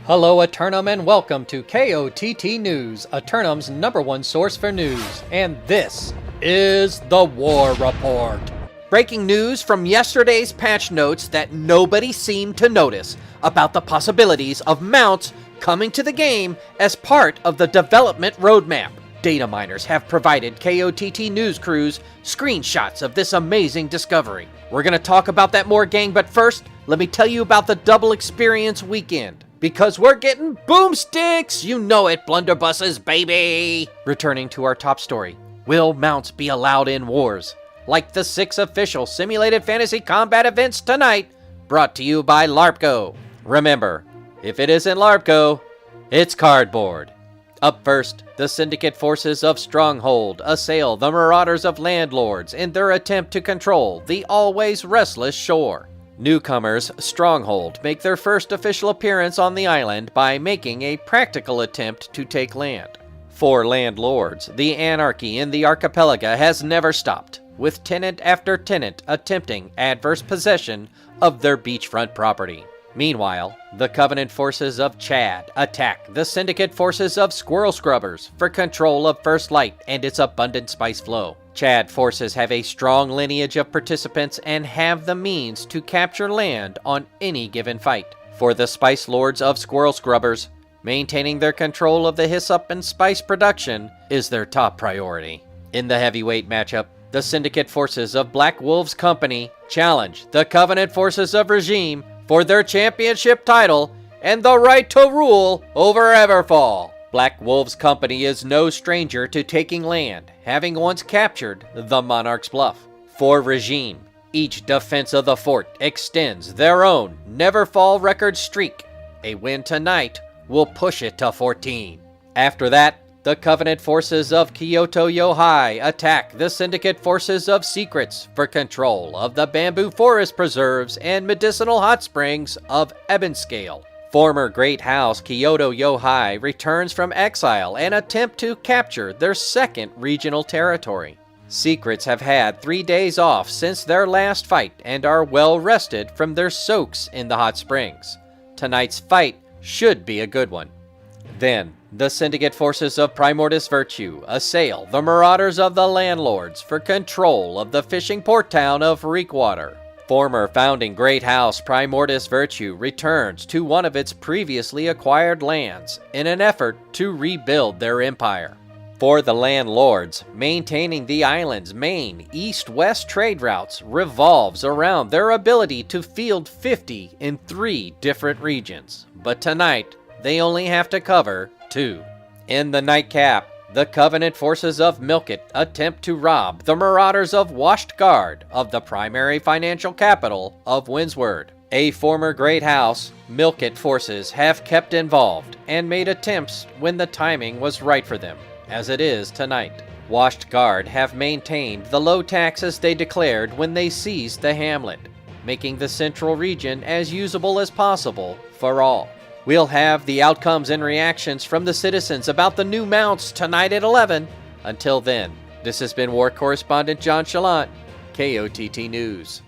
Hello Eternum and welcome to KOTT News, Eternum's #1 source for news, and this is the War Report. Breaking news from yesterday's patch notes that nobody seemed to notice about the possibilities of mounts coming to the game as part of the development roadmap. Data miners have provided KOTT news crews screenshots of this amazing discovery. We're going to talk about that more, gang, but first, let me tell you about the Double Experience Weekend. Because we're getting boomsticks! You know it, blunderbusses, baby! Returning to our top story. Will mounts be allowed in wars? Like the 6 official simulated fantasy combat events tonight, brought to you by LARPGO. Remember, if it isn't LARPGO, it's cardboard. Up first, the syndicate forces of Stronghold assail the marauders of landlords in their attempt to control the always restless shore. Newcomers Stronghold make their first official appearance on the island by making a practical attempt to take land. For landlords, the anarchy in the archipelago has never stopped, with tenant after tenant attempting adverse possession of their beachfront property. Meanwhile, the Covenant forces of Chad attack the Syndicate forces of Squirrel Scrubbers for control of First Light and its abundant spice flow. Chad forces have a strong lineage of participants and have the means to capture land on any given fight. For the Spice Lords of Squirrel Scrubbers, maintaining their control of the hyssop and spice production is their top priority. In the heavyweight matchup, the Syndicate forces of Black Wolves Company challenge the Covenant forces of Regime for their championship title and the right to rule over Everfall. Black Wolves Company is no stranger to taking land, having once captured the Monarch's Bluff. For Regime, each defense of the fort extends their own never-fall record streak. A win tonight will push it to 14. After that, the Covenant forces of Kyoto Yohai attack the Syndicate forces of Secrets for control of the bamboo forest preserves and medicinal hot springs of Ebonscale. Former Great House Kyoto Yohai returns from exile and attempt to capture their second regional territory. Secrets have had 3 days off since their last fight and are well rested from their soaks in the hot springs. Tonight's fight should be a good one. Then, the Syndicate forces of Primordius Virtue assail the marauders of the landlords for control of the fishing port town of Reekwater. Former founding Great House Primordius Virtue returns to one of its previously acquired lands in an effort to rebuild their empire. For the landlords, maintaining the island's main east-west trade routes revolves around their ability to field 50 in 3 different regions. But tonight, they only have to cover 2. In the nightcap, the Covenant forces of Milkit attempt to rob the marauders of Washed Guard of the primary financial capital of Windsward. A former Great House, Milkit forces have kept involved and made attempts when the timing was right for them, as it is tonight. Washed Guard have maintained the low taxes they declared when they seized the hamlet, making the central region as usable as possible for all. We'll have the outcomes and reactions from the citizens about the new mounts tonight at 11. Until then, this has been War Correspondent JChalant, KOTT News.